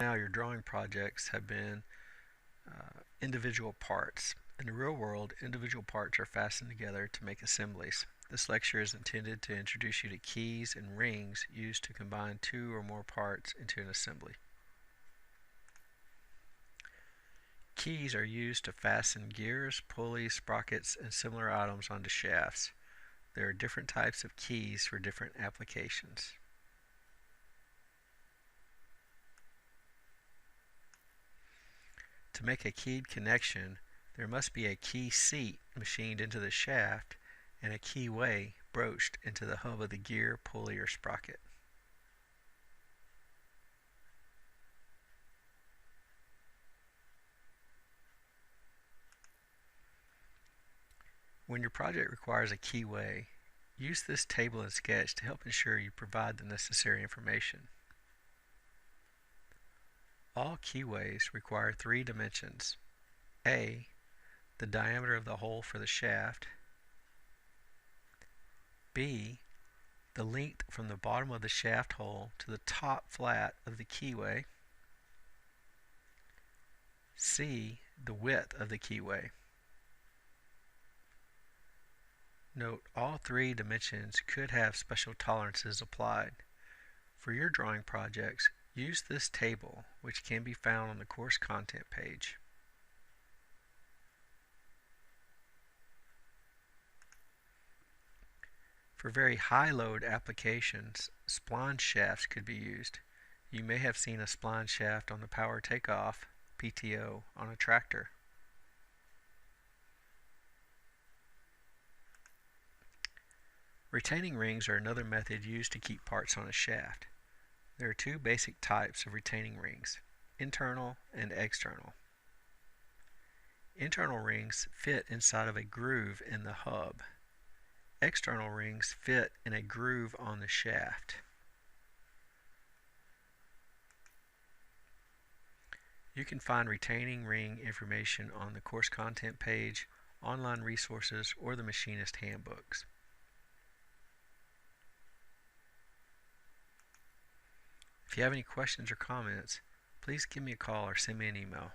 Now your drawing projects have been individual parts. In the real world, individual parts are fastened together to make assemblies. This lecture is intended to introduce you to keys and rings used to combine two or more parts into an assembly. Keys are used to fasten gears, pulleys, sprockets, and similar items onto shafts. There are different types of keys for different applications. To make a keyed connection, there must be a key seat machined into the shaft and a keyway broached into the hub of the gear, pulley, or sprocket. When your project requires a keyway, use this table and sketch to help ensure you provide the necessary information. All keyways require three dimensions: A, the diameter of the hole for the shaft; B, the length from the bottom of the shaft hole to the top flat of the keyway; C, the width of the keyway. Note, all three dimensions could have special tolerances applied. For your drawing projects, use this table, which can be found on the course content page. For very high load applications, spline shafts could be used. You may have seen a spline shaft on the power takeoff, PTO, on a tractor. Retaining rings are another method used to keep parts on a shaft. There are two basic types of retaining rings: internal and external. Internal rings fit inside of a groove in the hub. External rings fit in a groove on the shaft. You can find retaining ring information on the course content page, online resources, or the machinist handbooks. If you have any questions or comments, please give me a call or send me an email.